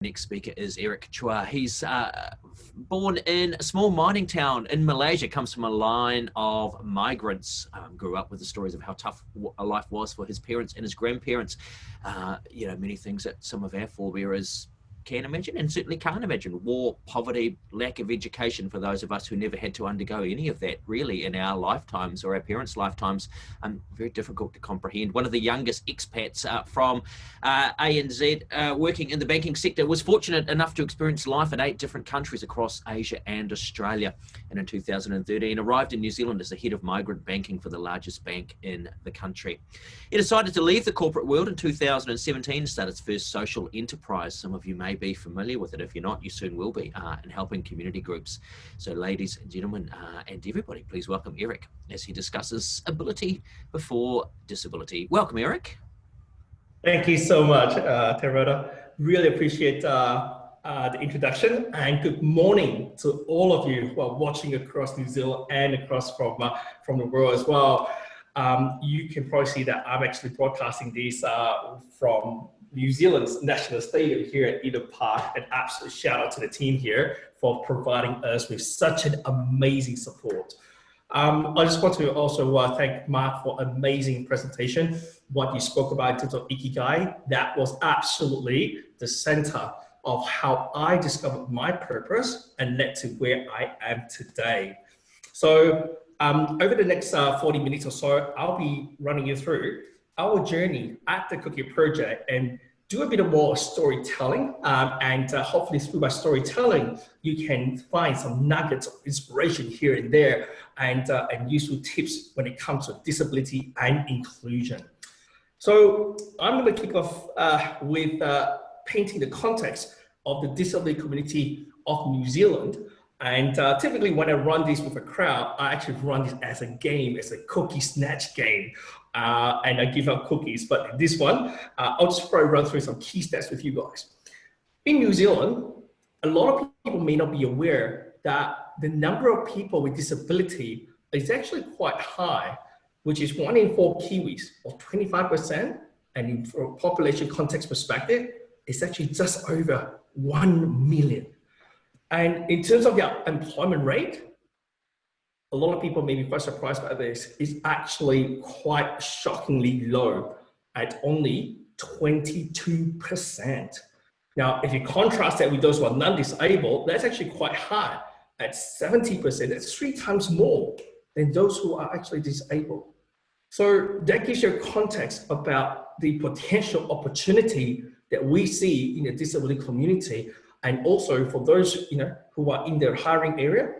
Next speaker is Eric Chuah. He's born in a small mining town in Malaysia, comes from a line of migrants, grew up with the stories of how tough a life was for his parents and his grandparents. Many things that some of our forebearers can imagine and certainly can't imagine. War, poverty, lack of education for those of us who never had to undergo any of that really in our lifetimes or our parents' lifetimes. Very difficult to comprehend. One of the youngest expats from ANZ working in the banking sector was fortunate enough to experience life in 8 different countries across Asia and Australia. And in 2013 arrived in New Zealand as the head of migrant banking for the largest bank in the country. He decided to leave the corporate world in 2017 and start its first social enterprise. Some of you may be familiar with it. If you're not, you soon will be, in helping community groups. So ladies and gentlemen, and everybody, please welcome Eric as he discusses ability before disability. Welcome, Eric. Thank you so much, Terada. Really appreciate the introduction, and good morning to all of you who are watching across New Zealand and across from the world as well. You can probably see that I'm actually broadcasting this from New Zealand's National Stadium here at Eden Park. An absolute shout out to the team here for providing us with such an amazing support. I just want to also thank Mark for an amazing presentation. What you spoke about in terms of Ikigai, that was absolutely the center of how I discovered my purpose and led to where I am today. So over the next 40 minutes or so, I'll be running you through our journey at the Cookie Project and do a bit of more storytelling. And hopefully through my storytelling, you can find some nuggets of inspiration here and there and useful tips when it comes to disability and inclusion. So I'm going to kick off with painting the context of the disability community of New Zealand. And typically when I run this with a crowd, I actually run this as a game, as a cookie snatch game. And I give out cookies, but this one, I'll just probably run through some key stats with you guys. In New Zealand, a lot of people may not be aware that the number of people with disability is actually quite high, which is 1 in 4 Kiwis, or 25%. And from a population context perspective, it's actually just over 1 million. And in terms of the employment rate, a lot of people may be quite surprised by this, is actually quite shockingly low at only 22%. Now, if you contrast that with those who are non-disabled, that's actually quite high at 70%. That's 3 times more than those who are actually disabled. So that gives you a context about the potential opportunity that we see in the disability community. And also for those who are in their hiring area,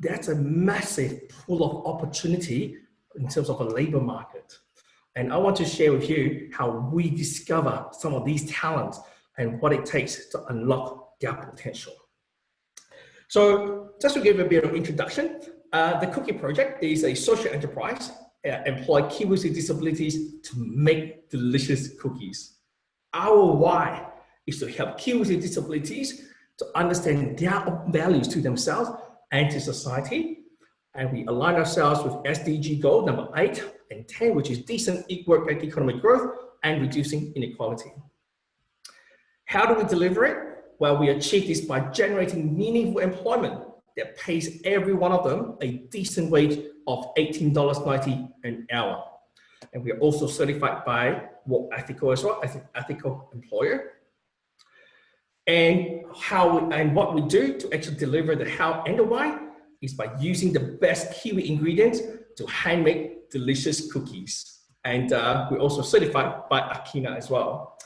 that's a massive pool of opportunity in terms of a labor market. And I want to share with you how we discover some of these talents and what it takes to unlock their potential. So just to give a bit of introduction, the Cookie Project is a social enterprise employ Kiwis with disabilities to make delicious cookies. Our why is to help Kiwis with disabilities to understand their values to themselves and to society. And we align ourselves with SDG goal number 8 and 10, which is decent work and economic growth and reducing inequality. How do we deliver it? Well, we achieve this by generating meaningful employment that pays every one of them a decent wage of $18.90 an hour. And we are also certified by Work Ethical as well, as an ethical employer. And what we do to actually deliver the how and the why is by using the best Kiwi ingredients to handmade delicious cookies. And we're also certified by Akina as well.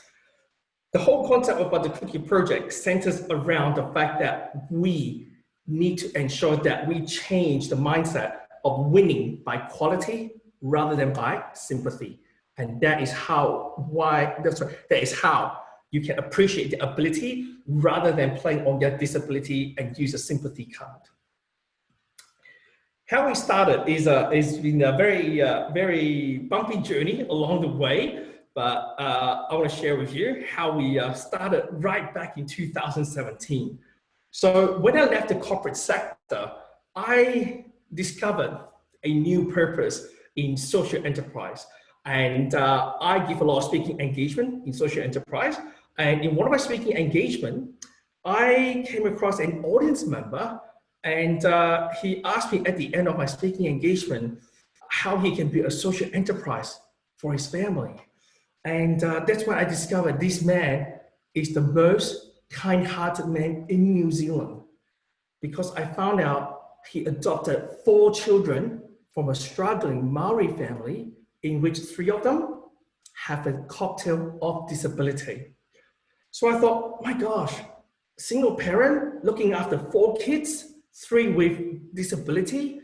The whole concept about the Cookie Project centers around the fact that we need to ensure that we change the mindset of winning by quality rather than by sympathy. And that is how you can appreciate the ability rather than playing on their disability and use a sympathy card. How we started is been a very bumpy journey along the way, but I want to share with you how we started right back in 2017. So when I left the corporate sector, I discovered a new purpose in social enterprise. And I give a lot of speaking engagement in social enterprise. And in one of my speaking engagement, I came across an audience member, and he asked me at the end of my speaking engagement how he can build a social enterprise for his family. And that's when I discovered this man is the most kind-hearted man in New Zealand, because I found out he adopted 4 children from a struggling Maori family in which 3 of them have a cocktail of disability. So I thought, my gosh, single parent looking after 4 kids, 3 with disability,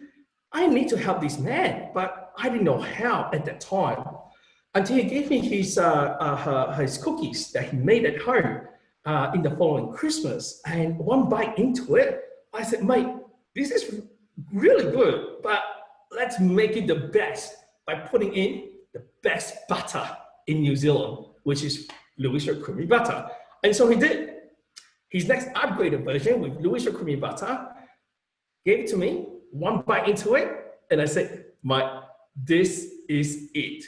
I need to help this man, but I didn't know how at that time. Until he gave me his cookies that he made at home in the following Christmas. And one bite into it, I said, mate, this is really good, but let's make it the best by putting in the best butter in New Zealand, which is Lewis Road Creamery butter. And so he did. His next upgraded version with Lewis Road Creamery butter, gave it to me, one bite into it, and I said, Mike, this is it.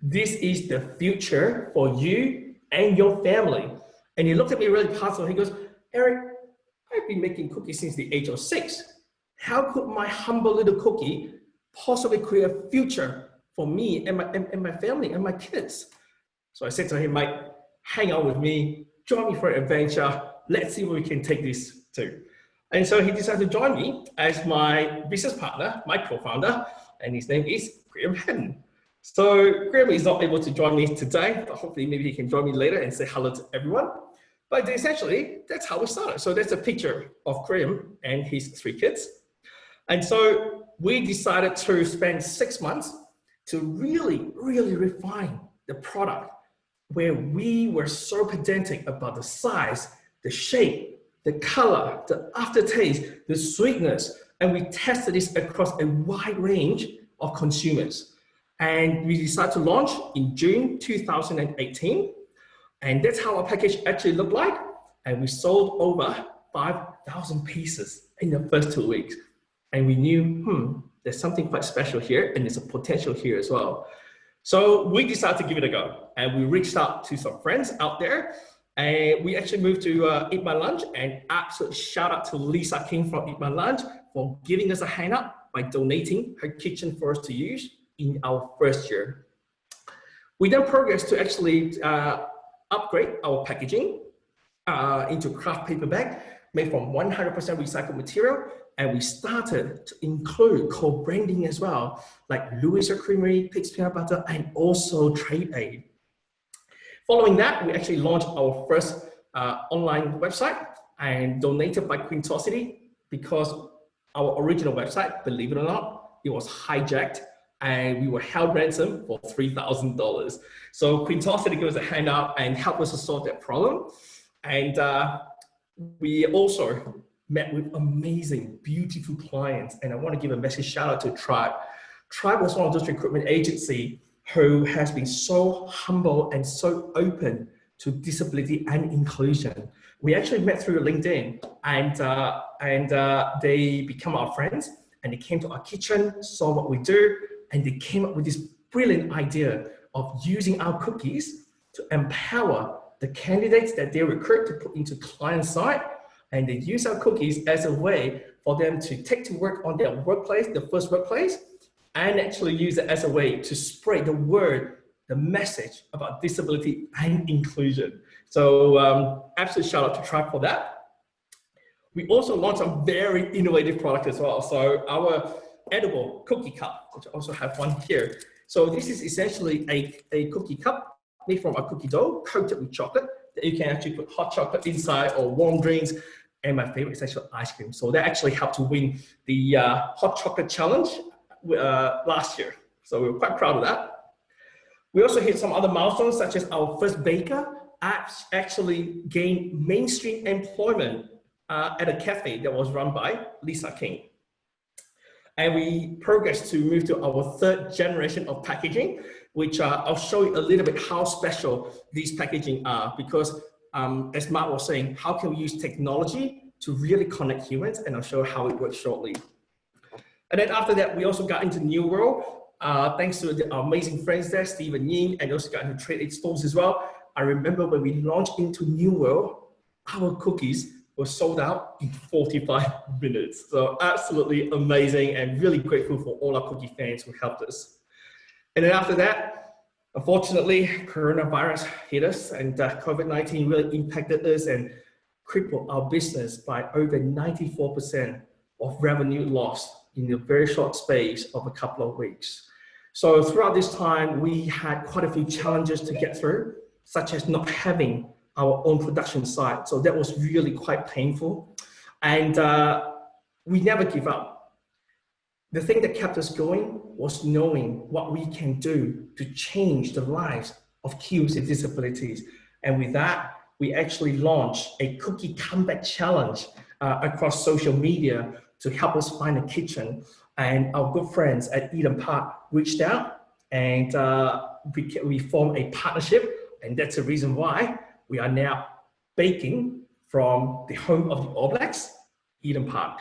This is the future for you and your family. And he looked at me really puzzled. He goes, Eric, I've been making cookies since the age of 6. How could my humble little cookie possibly create a future for me and my family and my kids? So I said to him, Mike, hang out with me, join me for an adventure. Let's see where we can take this to. And so he decided to join me as my business partner, my co-founder, and his name is Graham. So Graham is not able to join me today, but hopefully maybe he can join me later and say hello to everyone. But essentially, that's how we started. So that's a picture of Graham and his 3 kids. And so we decided to spend 6 months to really, really refine the product, where we were so pedantic about the size, the shape, the color, the aftertaste, the sweetness, and we tested this across a wide range of consumers. And we decided to launch in June 2018. And that's how our package actually looked like. And we sold over 5,000 pieces in the first 2 weeks. And we knew, there's something quite special here, and there's a potential here as well. So we decided to give it a go. And we reached out to some friends out there. And we actually moved to Eat My Lunch, and absolute shout out to Lisa King from Eat My Lunch for giving us a hand up by donating her kitchen for us to use in our first year. We then progressed to actually upgrade our packaging into craft paper bag made from 100% recycled material, and we started to include co-branding as well, like Lewis Road Creamery, Pig's Peanut Butter, and also Trade Aid. Following that, we actually launched our first online website, and donated by Quentosity, because our original website, believe it or not, it was hijacked and we were held ransom for $3,000. So Quentosity gave us a hand up and helped us to solve that problem. And we also met with amazing, beautiful clients. And I want to give a massive shout out to Tribe. Tribe was one of those recruitment agencies who has been so humble and so open to disability and inclusion. We actually met through LinkedIn, and they become our friends, and they came to our kitchen, saw what we do, and they came up with this brilliant idea of using our cookies to empower the candidates that they recruit to put into client side, and they use our cookies as a way for them to take to work on their workplace, their first workplace, and actually use it as a way to spread the word, the message about disability and inclusion. So absolute shout out to Tribe for that. We also launched a very innovative product as well. So our edible cookie cup, which I also have one here. So this is essentially a cookie cup made from a cookie dough coated with chocolate that you can actually put hot chocolate inside or warm drinks. And my favorite is actually ice cream. So that actually helped to win the hot chocolate challenge last year. So we were quite proud of that. We also hit some other milestones, such as our first baker actually gained mainstream employment at a cafe that was run by Lisa King. And we progressed to move to our third generation of packaging, which I'll show you a little bit how special these packaging are, because as Mark was saying, how can we use technology to really connect humans? And I'll show you how it works shortly. And then after that, we also got into New World, thanks to our amazing friends there, Stephen Ying, and also got into Trade Aid stores as well. I remember when we launched into New World, our cookies were sold out in 45 minutes. So absolutely amazing and really grateful for all our cookie fans who helped us. And then after that, unfortunately, coronavirus hit us and COVID-19 really impacted us and crippled our business by over 94% of revenue lost in a very short space of a couple of weeks. So throughout this time, we had quite a few challenges to get through, such as not having our own production site. So that was really quite painful. And we never give up. The thing that kept us going was knowing what we can do to change the lives of Kiwis with disabilities. And with that, we actually launched a cookie comeback challenge across social media to help us find a kitchen. And our good friends at Eden Park reached out and we formed a partnership. And that's the reason why we are now baking from the home of the All Blacks, Eden Park.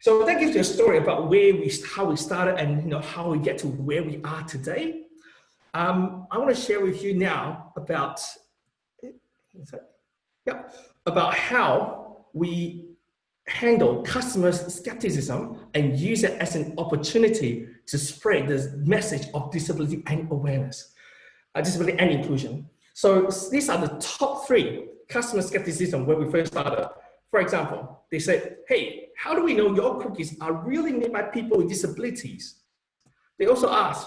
So that gives you a story about how we started and how we get to where we are today. I want to share with you now about how we handle customers' skepticism and use it as an opportunity to spread the message of disability and awareness, disability and inclusion. So these are the top 3 customer skepticism when we first started. For example, they said, hey, how do we know your cookies are really made by people with disabilities? They also asked,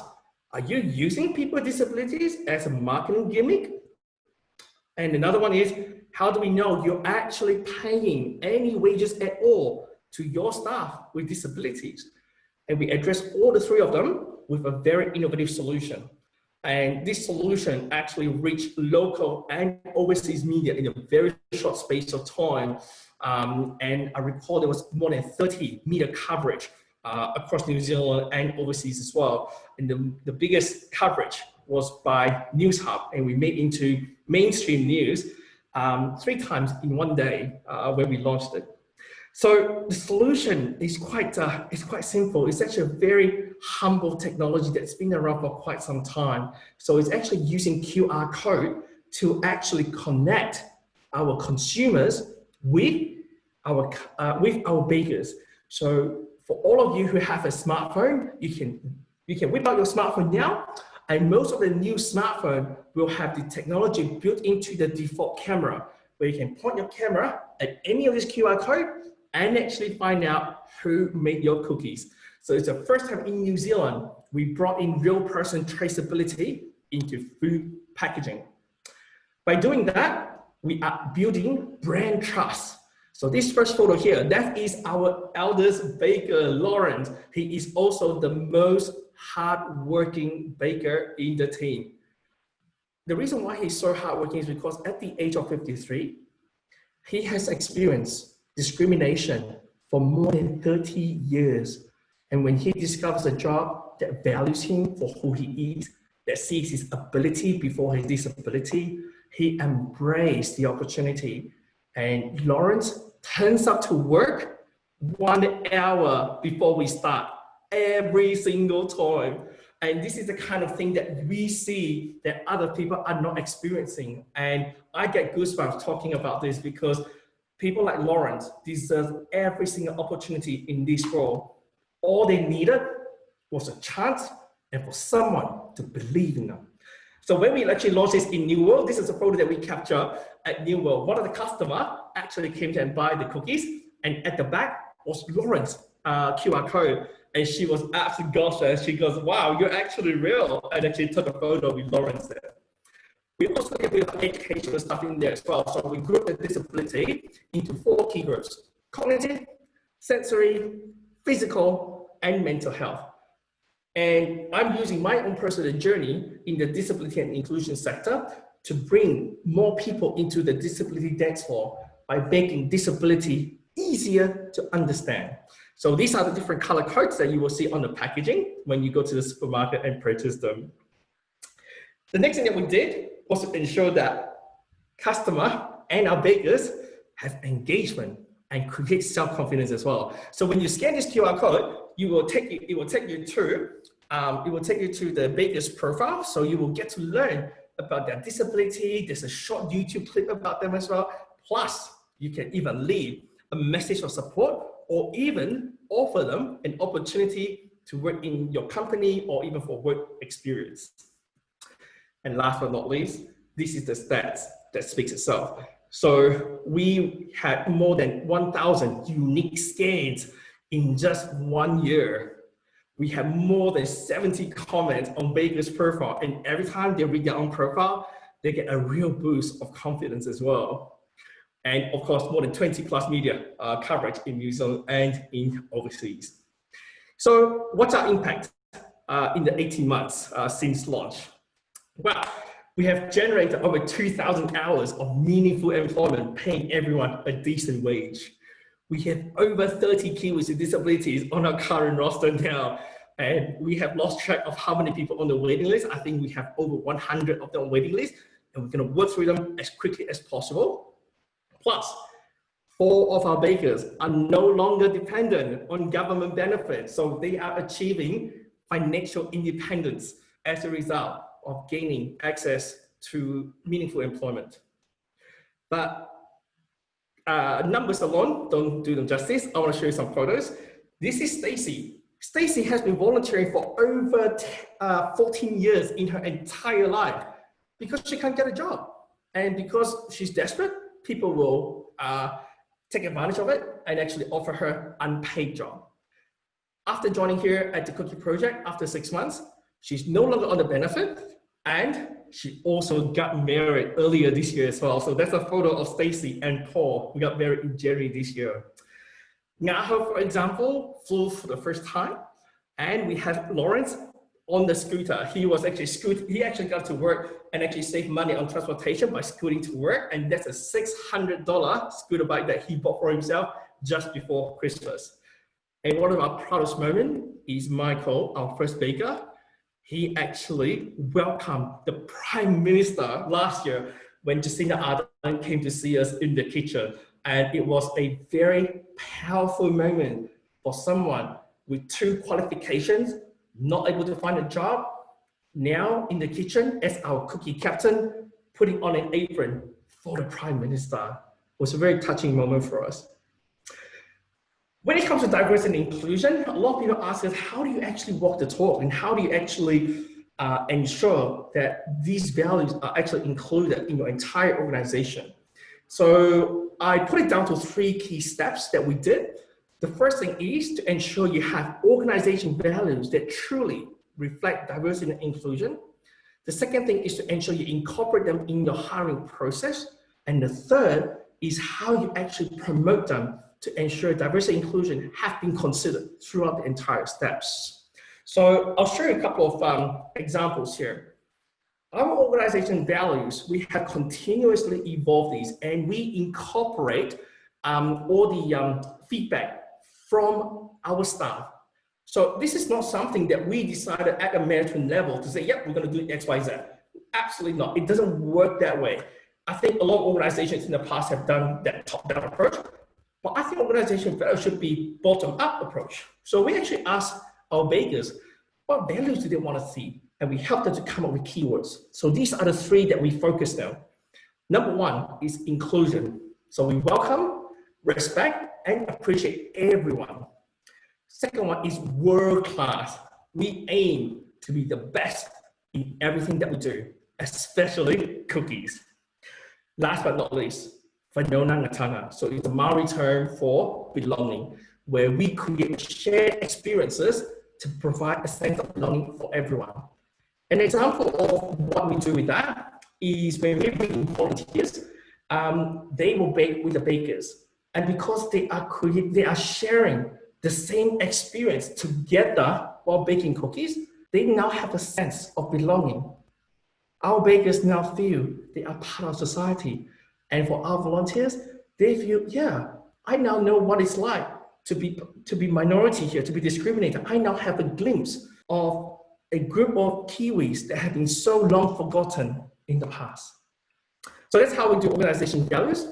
are you using people with disabilities as a marketing gimmick? And another one is, how do we know you're actually paying any wages at all to your staff with disabilities? And we address all the 3 of them with a very innovative solution. And this solution actually reached local and overseas media in a very short space of time. And I recall there was more than 30 media coverage across New Zealand and overseas as well. And the biggest coverage was by News Hub, and we made into mainstream news 3 times in one day when we launched it. So the solution is quite simple. It's actually a very humble technology that's been around for quite some time. So it's actually using QR code to actually connect our consumers with our bakers. So for all of you who have a smartphone, you can whip out your smartphone now, and most of the new smartphone will have the technology built into the default camera, where you can point your camera at any of this QR code and actually find out who made your cookies. So it's the first time in New Zealand we brought in real person traceability into food packaging. By doing that, we are building brand trust. So this first photo here, that is our eldest baker, Lawrence. He is also the most hardworking baker in the team. The reason why he's so hardworking is because at the age of 53, he has experienced discrimination for more than 30 years. And when he discovers a job that values him for who he is, that sees his ability before his disability, he embraced the opportunity. And Lawrence turns up to work 1 hour before we start every single time. And this is the kind of thing that we see that other people are not experiencing. And I get goosebumps talking about this because people like Lawrence deserve every single opportunity in this role. All they needed was a chance and for someone to believe in them. So when we actually launched this in New World, this is a photo that we captured at New World. One of the customers actually came to and buy the cookies, and at the back was Lawrence QR code. And she was absolutely gosh, she goes, wow, you're actually real. And actually took a photo with Lawrence there. We also have educational stuff in there as well. So we group the disability into 4 key groups: cognitive, sensory, physical, and mental health. And I'm using my own personal journey in the disability and inclusion sector to bring more people into the disability dance floor by making disability easier to understand. So these are the different color codes that you will see on the packaging when you go to the supermarket and purchase them. The next thing that we did was to ensure that customer and our bakers have engagement and create self-confidence as well. So when you scan this QR code, it will take you to the baker's profile. So you will get to learn about their disability. There's a short YouTube clip about them as well. Plus, you can even leave a message of support or even offer them an opportunity to work in your company or even for work experience. And last but not least, this is the stats that speaks itself. So we had more than 1,000 unique scans in just 1 year. We have more than 70 comments on bakers' profile, and every time they read their own profile, they get a real boost of confidence as well. And of course, more than 20 plus media coverage in New Zealand and in overseas. So what's our impact in the 18 months since launch? Well, we have generated over 2,000 hours of meaningful employment, paying everyone a decent wage. We have over 30 Kiwis with disabilities on our current roster now, and we have lost track of how many people on the waiting list. I think we have over 100 of them on the waiting list, and we're going to work through them as quickly as possible. Plus, 4 of our bakers are no longer dependent on government benefits, so they are achieving financial independence as a result of gaining access to meaningful employment. But numbers alone don't do them justice. I want to show you some photos. This is Stacy. Stacy has been volunteering for over 14 years in her entire life because she can't get a job. And because she's desperate, people will take advantage of it and actually offer her unpaid job. After joining here at the Cookie Project, after 6 months, she's no longer on the benefit, and she also got married earlier this year as well. So that's a photo of Stacy and Paul, who got married in January this year. Ngaho, for example, flew for the first time, and we have Lawrence on the scooter. He was actually he actually got to work and actually save money on transportation by scooting to work, and that's a $600 scooter bike that he bought for himself just before Christmas. And one of our proudest moments is Michael, our first baker. He actually welcomed the Prime Minister last year when Jacinda Ardern came to see us in the kitchen. And it was a very powerful moment for someone with 2 qualifications, not able to find a job, now in the kitchen as our cookie captain, putting on an apron for the Prime Minister. It was a very touching moment for us. When it comes to diversity and inclusion, a lot of people ask us, how do you actually walk the talk, and how do you actually ensure that these values are actually included in your entire organization? So I put it down to 3 key steps that we did. The first thing is to ensure you have organization values that truly reflect diversity and inclusion. The second thing is to ensure you incorporate them in your hiring process. And the third is how you actually promote them to ensure diversity and inclusion have been considered throughout the entire steps. So I'll show you a couple of examples here. Our organization values, we have continuously evolved these, and we incorporate all the feedback from our staff. So this is not something that we decided at a management level to say, yep, we're going to do X, Y, Z. Absolutely not. It doesn't work that way. I think a lot of organizations in the past have done that top-down approach, but I think organization values should be bottom-up approach. So we actually asked our bakers, what values do they want to see? And we helped them to come up with keywords. So these are the 3 that we focused on. Number 1 is inclusion. So we welcome, respect, and appreciate everyone. Second one is world-class. We aim to be the best in everything that we do, especially cookies. Last but not least, Whanona Ngatanga. So it's a Maori term for belonging, where we create shared experiences to provide a sense of belonging for everyone. An example of what we do with that is when we bring in volunteers, they will bake with the bakers. And because they are sharing the same experience together while baking cookies, they now have a sense of belonging. Our bakers now feel they are part of society. And for our volunteers, they feel, yeah, I now know what it's like to be minority here, to be discriminated. I now have a glimpse of a group of Kiwis that have been so long forgotten in the past. So that's how we do organization values.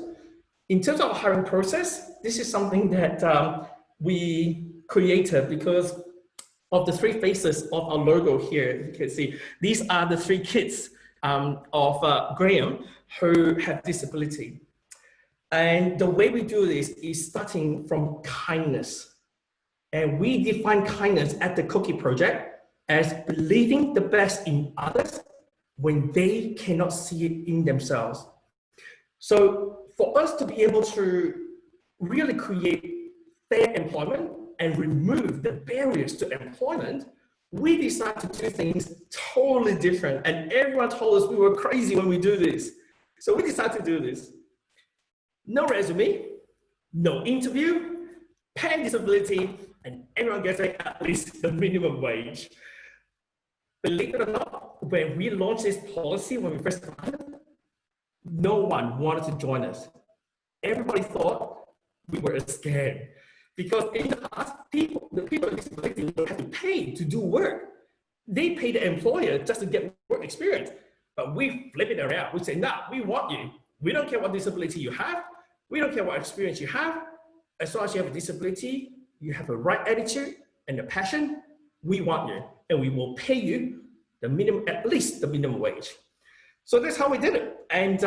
In terms of our hiring process, this is something that we created because of the 3 faces of our logo here. You can see these are the 3 kids of Graham who have disability. And the way we do this is starting from kindness. And we define kindness at the Cookie Project as believing the best in others when they cannot see it in themselves. So for us to be able to really create fair employment and remove the barriers to employment, we decided to do things totally different. And everyone told us we were crazy when we do this. So we decided to do this. No resume, no interview, paying disability, and everyone gets at least the minimum wage. Believe it or not, when we launched this policy, when we first started, no one wanted to join us. Everybody thought we were scared. Because in the past, the people with disability don't have to pay to do work. They pay the employer just to get work experience. But we flip it around. We say, nah, we want you. We don't care what disability you have. We don't care what experience you have. As long as you have a disability, you have the right attitude and the passion, we want you. And we will pay you the minimum, at least the minimum wage. So that's how we did it. And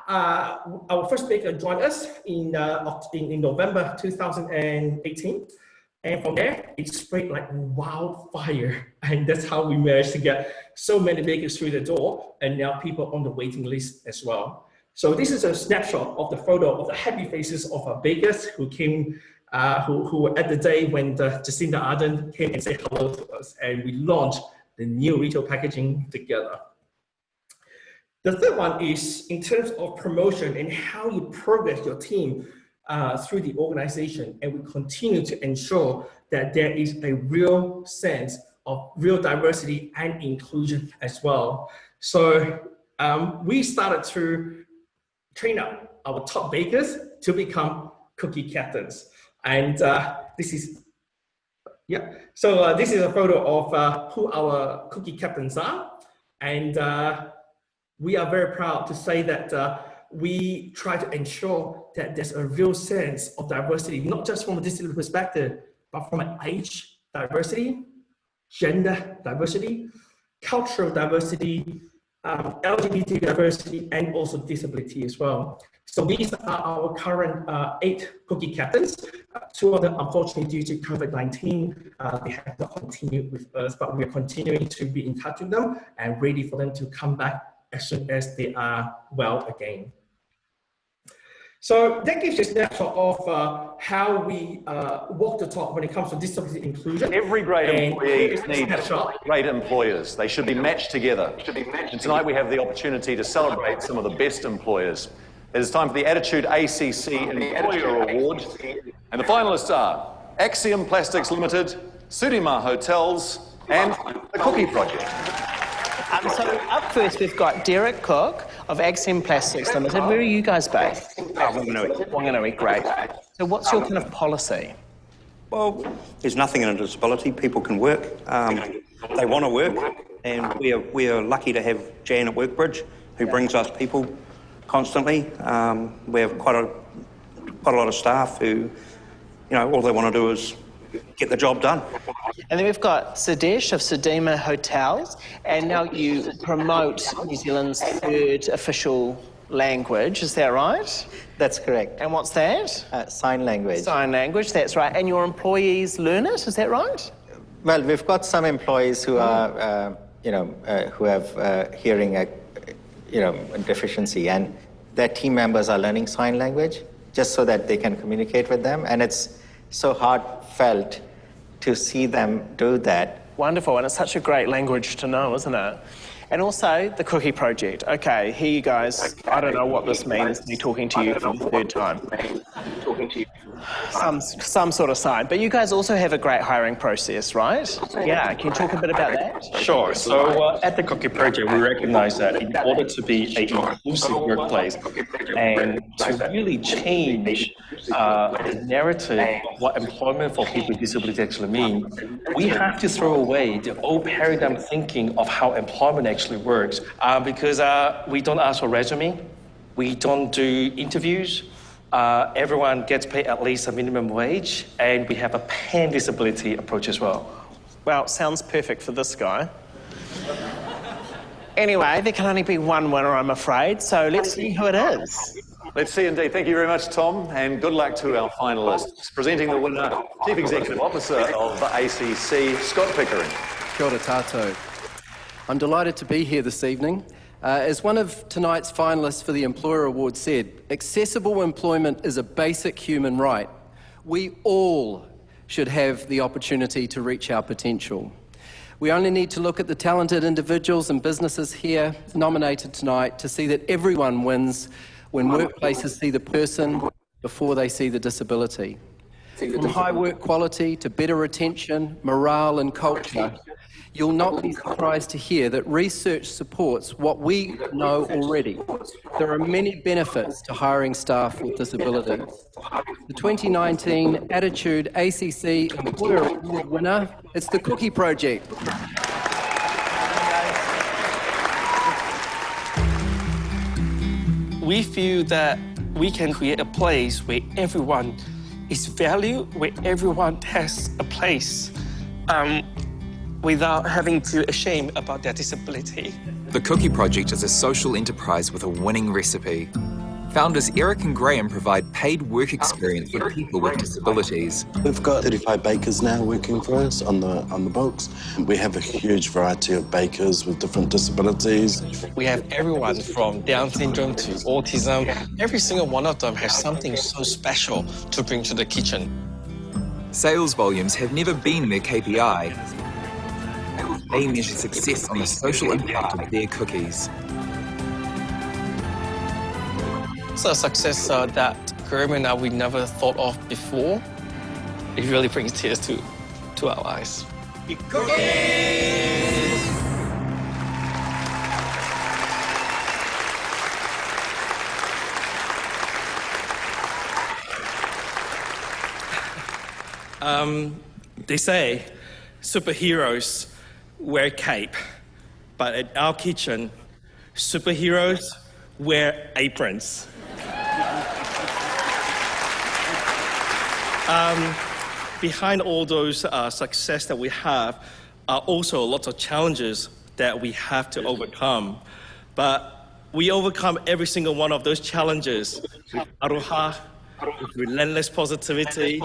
our first speaker joined us in November 2018. And from there, it spread like wildfire. And that's how we managed to get so many bakers through the door, and now people on the waiting list as well. So this is a snapshot of the photo of the happy faces of our bakers who came, who were at the day when Jacinda Ardern came and said hello to us, and we launched the new retail packaging together. The third one is in terms of promotion and how you progress your team through the organization, and we continue to ensure that there is a real sense of real diversity and inclusion as well. So we started to train up our top bakers to become cookie captains. And this is, yeah. So this is a photo of who our cookie captains are. And we are very proud to say that we try to ensure that there's a real sense of diversity, not just from a disability perspective, but from an age diversity, gender diversity, cultural diversity, LGBT diversity, and also disability as well. So these are our current 8 cookie captains. 2 of them, unfortunately, due to COVID-19, they have not continued with us, but we're continuing to be in touch with them and ready for them to come back as soon as they are well again. So that gives you a snapshot of how we walk the talk when it comes to disability inclusion. Every great employee needs great employers. They should be matched together. And tonight we have the opportunity to celebrate some of the best employers. It is time for the Attitude ACC Employer Award. And the finalists are Axiom Plastics Limited, Sudima Hotels, and the Cookie Project. So up first we've got Derek Cook of Axiom Plastics Limited. Where are you guys based? Whanganui, great. So what's your kind of policy? Well, there's nothing in a disability. People can work. They want to work, and we are lucky to have Jan at Workbridge, who brings us people constantly. We have quite a lot of staff who, all they want to do is get the job done. And then we've got Sadesh of Sudima Hotels, and now you promote New Zealand's 3rd official language, is that right? That's correct. And what's that? Sign language. Sign language, that's right. And your employees learn it, is that right? Well, we've got some employees who are, who have hearing, deficiency, and their team members are learning sign language just so that they can communicate with them. And it's so heartfelt to see them do that. Wonderful, and it's such a great language to know, isn't it? And also the Cookie Project. Okay, here you guys. I don't know what this means, me talking to you for the 3rd time. Some sort of sign. But you guys also have a great hiring process, right? Yeah, can you talk a bit about that? Sure. So at the Cookie Project, we recognize that in order to be an inclusive workplace and to really change the narrative of what employment for people with disabilities actually means, we have to throw away the old paradigm thinking of how employment actually works, because we don't ask for resume, we don't do interviews, everyone gets paid at least a minimum wage, and we have a pan-disability approach as well. Well, sounds perfect for this guy. Anyway, there can only be one winner, I'm afraid, so let's see who it is. Let's see indeed. Thank you very much, Tom, and good luck to our finalists. Presenting the winner, Chief Executive Officer of the ACC, Scott Pickering. Kia ora tātou. I'm delighted to be here this evening. As one of tonight's finalists for the Employer Award said, accessible employment is a basic human right. We all should have the opportunity to reach our potential. We only need to look at the talented individuals and businesses here nominated tonight to see that everyone wins when workplaces see the person before they see the disability. From high work quality to better retention, morale and culture, you'll not be surprised to hear that research supports what we know already. There are many benefits to hiring staff with disabilities. The 2019 Attitude ACC Employer Award winner, it's the Cookie Project. We feel that we can create a place where everyone is valued, where everyone has a place, without having to ashamed about their disability. The Cookie Project is a social enterprise with a winning recipe. Founders Eric and Graham provide paid work experience for people with disabilities. We've got 35 bakers now working for us on the books. We have a huge variety of bakers with different disabilities. We have everyone from Down syndrome to autism. Every single one of them has something so special to bring to the kitchen. Sales volumes have never been their KPI. They measure success on the social impact of their cookies. It's a success that Graham and I we never thought of before. It really brings tears to our eyes. They say superheroes wear cape, but at our kitchen, superheroes wear aprons. Behind all those success that we have are also lots of challenges that we have to overcome. But we overcome every single one of those challenges with aroha, with relentless positivity,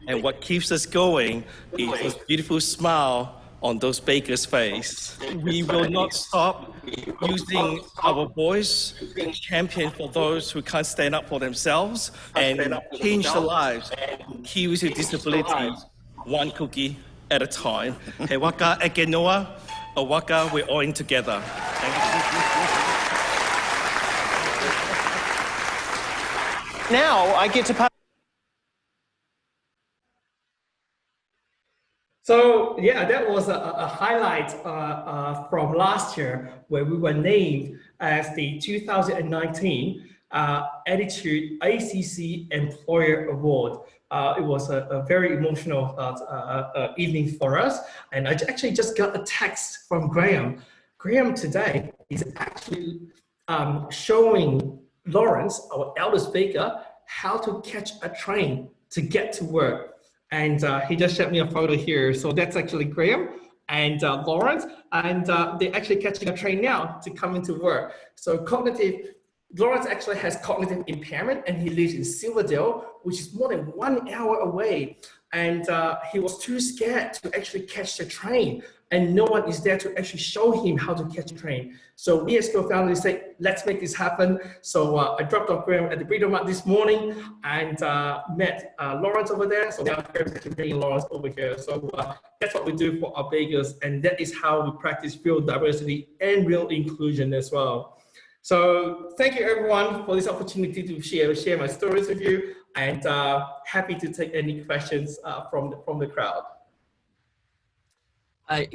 and what keeps us going is this beautiful smile on those bakers' face. We will not stop using our voice to champion for those who can't stand up for themselves and change the lives of Kiwis with disabilities, one cookie at a time. He waka eke noa, a waka, we're all in together. Thank you. Now I get to pass. So yeah, that was a highlight from last year where we were named as the 2019 Attitude ACC Employer Award. It was a very emotional evening for us, and I actually just got a text from Graham. Graham today is actually showing Lawrence, our eldest baker, how to catch a train to get to work. And he just sent me a photo here. So that's actually Graham and Lawrence, and they're actually catching a train now to come into work. So Lawrence actually has cognitive impairment, and he lives in Silverdale, which is more than 1 hour away. And he was too scared to actually catch the train, and no one is there to actually show him how to catch a train. So we as co-founders say, let's make this happen. So I dropped off Graham at the Burrito Mart this morning and met Lawrence over there. So now Graham's actually bringing Lawrence over here. So that's what we do for our bakers, and that is how we practice real diversity and real inclusion as well. So thank you everyone for this opportunity to share my stories with you, and happy to take any questions from the crowd.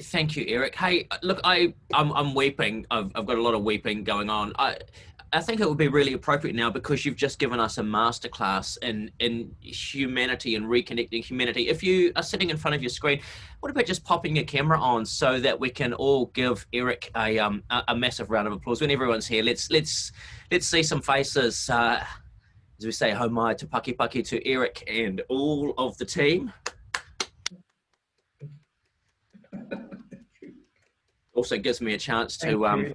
Thank you, Eric. Hey, look, I'm weeping. I've got a lot of weeping going on. I think it would be really appropriate now, because you've just given us a masterclass in humanity and reconnecting humanity. If you are sitting in front of your screen, what about just popping your camera on so that we can all give Eric a massive round of applause when everyone's here? Let's see some faces. As we say, hau mai te paki paki to Eric and all of the team. Also gives me a chance to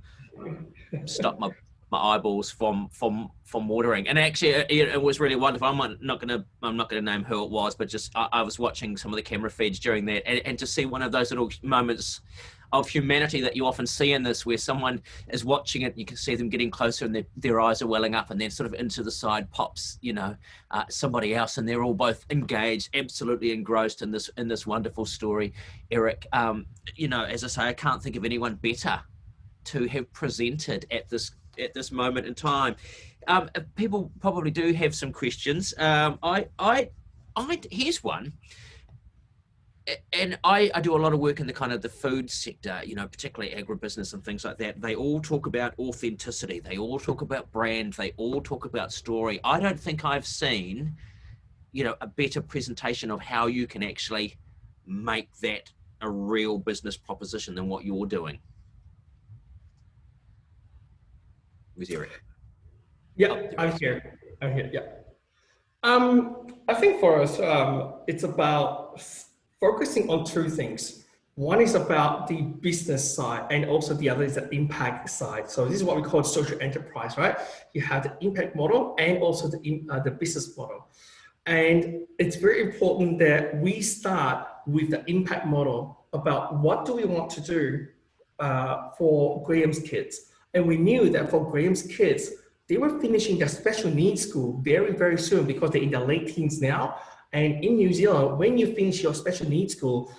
stop my eyeballs from watering. And actually, it was really wonderful. I'm not gonna name who it was, but just I was watching some of the camera feeds during that, and to see one of those little moments of humanity that you often see in this, where someone is watching it, you can see them getting closer, and their eyes are welling up, and then sort of into the side pops, somebody else, and they're all both engaged, absolutely engrossed in this wonderful story. Eric, as I say, I can't think of anyone better to have presented at this moment in time. People probably do have some questions. Here's one. And I do a lot of work in the kind of the food sector, particularly agribusiness and things like that. They all talk about authenticity. They all talk about brand. They all talk about story. I don't think I've seen, a better presentation of how you can actually make that a real business proposition than what you're doing. Who's Eric? Yeah, I'm here. Yeah. I think for us, it's about focusing on two things. One is about the business side, and also the other is the impact side. So this is what we call social enterprise, right? You have the impact model and also the business model. And it's very important that we start with the impact model about what do we want to do for Graham's kids. And we knew that for Graham's kids, they were finishing their special needs school very, very soon, because they're in their late teens now. And in New Zealand, when you finish your special needs school,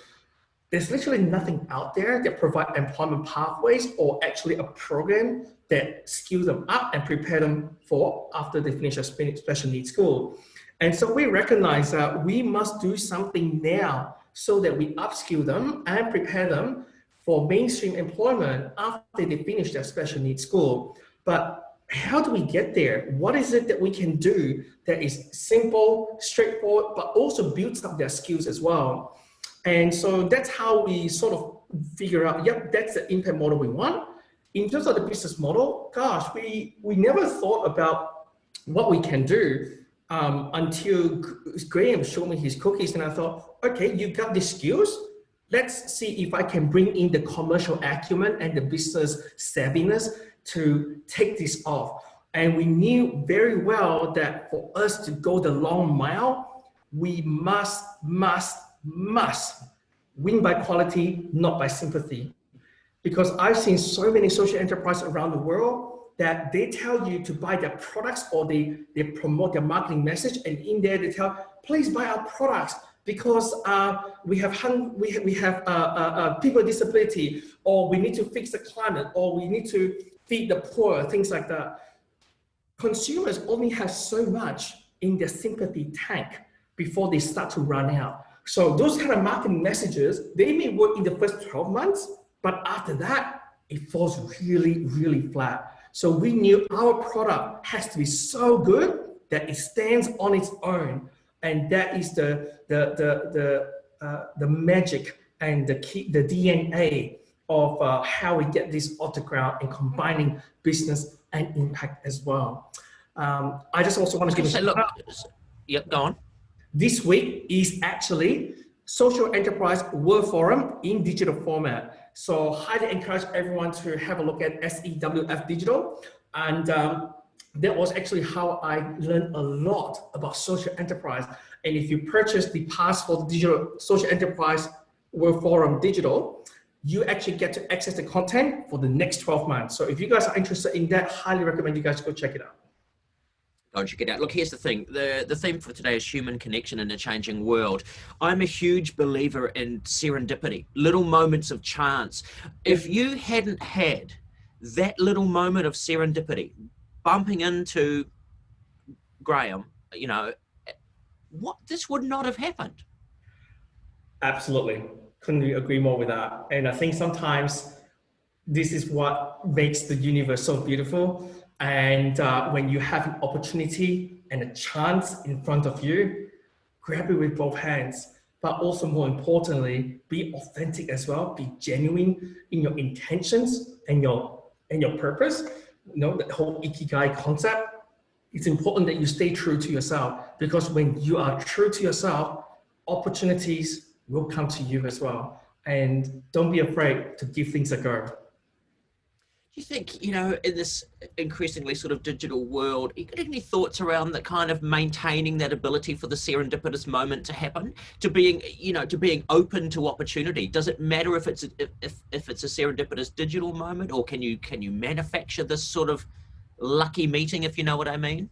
there's literally nothing out there that provide employment pathways or actually a program that skills them up and prepare them for after they finish their special needs school. And so we recognize that we must do something now so that we upskill them and prepare them for mainstream employment after they finish their special needs school. But how do we get there? What is it that we can do that is simple, straightforward, but also builds up their skills as well? And so that's how we sort of figure out, yep, that's the impact model we want. In terms of the business model, gosh, we never thought about what we can do until Graham showed me his cookies, and I thought, okay, you got the skills. Let's see if I can bring in the commercial acumen and the business savviness to take this off. And we knew very well that for us to go the long mile, we must win by quality, not by sympathy. Because I've seen so many social enterprises around the world that they tell you to buy their products, or they promote their marketing message, and in there they tell, please buy our products because we have people with disability, or we need to fix the climate, or we need to feed the poor, things like that. Consumers only have so much in their sympathy tank before they start to run out. So those kind of marketing messages, they may work in the first 12 months, but after that, it falls really, really flat. So we knew our product has to be so good that it stands on its own. And that is the magic and the key, the DNA of how we get this off the ground and combining business and impact as well. I just also want to give a Yep, go on. This week is actually Social Enterprise World Forum in digital format. So highly encourage everyone to have a look at SEWF Digital. And that was actually how I learned a lot about social enterprise. And if you purchase the pass for the digital Social Enterprise World Forum Digital, you actually get to access the content for the next 12 months. So if you guys are interested in that, highly recommend you guys go check it out. Go and check it out. Look, here's the thing. The theme for today is human connection in a changing world. I'm a huge believer in serendipity, little moments of chance. If you hadn't had that little moment of serendipity, bumping into Graham, this would not have happened. Absolutely. Couldn't agree more with that. And I think sometimes this is what makes the universe so beautiful. And when you have an opportunity and a chance in front of you, grab it with both hands. But also more importantly, be authentic as well. Be genuine in your intentions and your purpose. The whole Ikigai concept. It's important that you stay true to yourself, because when you are true to yourself, opportunities will come to you as well. And don't be afraid to give things a go. Do you think, you know, in this increasingly sort of digital world, you got any thoughts around the kind of maintaining that ability for the serendipitous moment to happen, to being, you know, to being open to opportunity? Does it matter if it's if it's a serendipitous digital moment, or can you manufacture this sort of lucky meeting, if you know what I mean?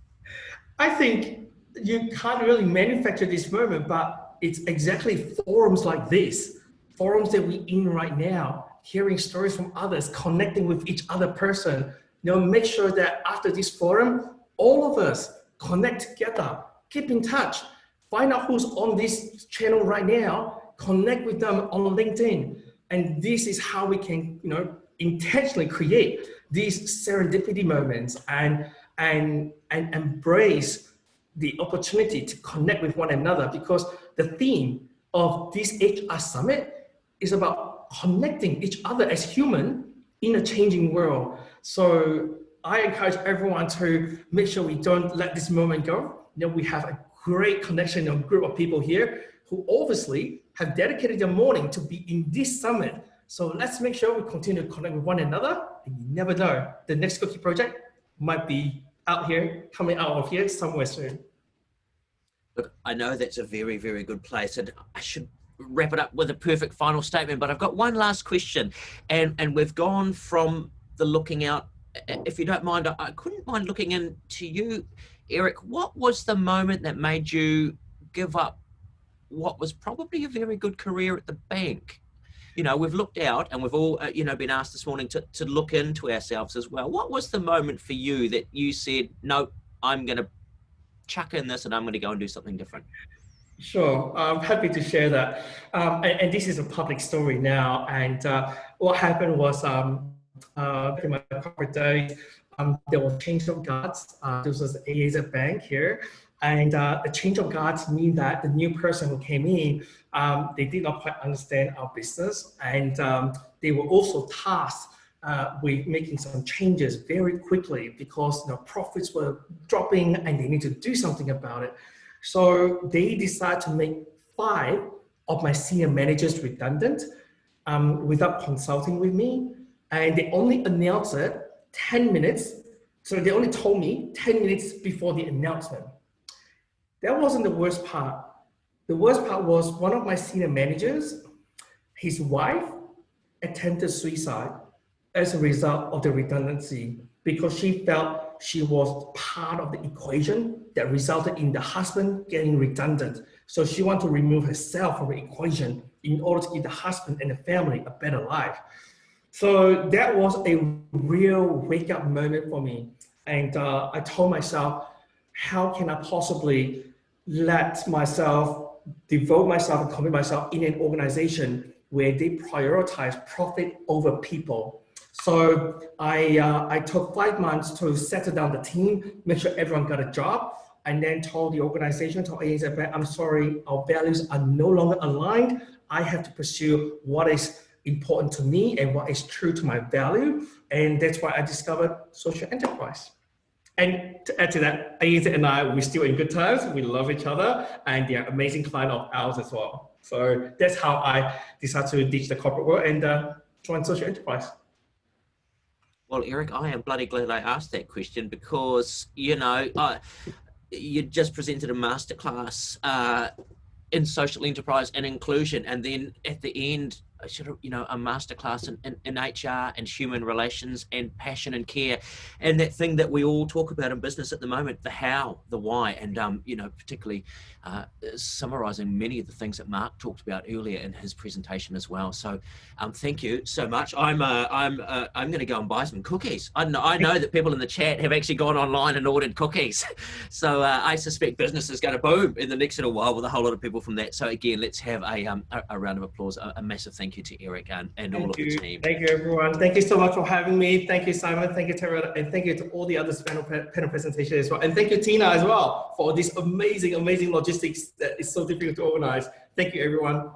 I think you can't really manufacture this moment, but it's exactly forums like this, forums that we're in right now, hearing stories from others, connecting with each other person. You know, make sure that after this forum, all of us connect together, keep in touch, find out who's on this channel right now, connect with them on LinkedIn. And this is how we can, you know, intentionally create these serendipity moments and embrace the opportunity to connect with one another, because the theme of this HR Summit is about connecting each other as human in a changing world. So I encourage everyone to make sure we don't let this moment go. You know, we have a great connection, a group of people here who obviously have dedicated their morning to be in this summit. So let's make sure we continue to connect with one another. And you never know, the next cookie project might be out here, coming out of here somewhere soon. Look, I know that's a very, very good place, and I should wrap it up with a perfect final statement, but I've got one last question, and we've gone from the looking out. If you don't mind, I couldn't mind looking into you, Eric. What was the moment that made you give up what was probably a very good career at the bank? You know, we've looked out and we've all, you know, been asked this morning to look into ourselves as well. What was the moment for you that you said, no, I'm going to chuck in this and I'm going to go and do something different? Sure, I'm happy to share that. And this is a public story now. And what happened was in my corporate days, there was change of guards. This was AZ Bank here. And the change of guards mean that the new person who came in, they did not quite understand our business. And they were also tasked with making some changes very quickly because profits were dropping and they need to do something about it. So they decided to make 5 of my senior managers redundant without consulting with me. And they only announced it 10 minutes. So they only told me 10 minutes before the announcement. That wasn't the worst part. The worst part was one of my senior managers, his wife attempted suicide as a result of the redundancy because she felt she was part of the equation that resulted in the husband getting redundant. So she wanted to remove herself from the equation in order to give the husband and the family a better life. So that was a real wake-up moment for me. And I told myself, how can I possibly let myself devote myself and commit myself in an organization where they prioritize profit over people? So I took 5 months to settle down the team, make sure everyone got a job, and then told the organization, told AZ Bank, I'm sorry, our values are no longer aligned. I have to pursue what is important to me and what is true to my value. And that's why I discovered social enterprise. And to add to that, AZ and I, we're still in good terms. We love each other and they're an amazing client of ours as well. So that's how I decided to ditch the corporate world and join social enterprise. Well, Eric, I am bloody glad I asked that question because, you know, you just presented a masterclass in social enterprise and inclusion, and then at the end, sort of, you know, a masterclass in HR and human relations and passion and care, and that thing that we all talk about in business at the moment, the how, the why, and you know, particularly summarizing many of the things that Mark talked about earlier in his presentation as well. So thank you so much. I'm going to go and buy some cookies. I know that people in the chat have actually gone online and ordered cookies. So I suspect business is going to boom in the next little while with a whole lot of people from that. So again, let's have a round of applause, a massive thank you to Eric and all of the team. Thank you, everyone. Thank you so much for having me. Thank you, Simon. Thank you, Tara. And thank you to all the other panel presentations as well. And thank you, Tina, as well, for this amazing, amazing logistics that is so difficult to organize. Thank you, everyone.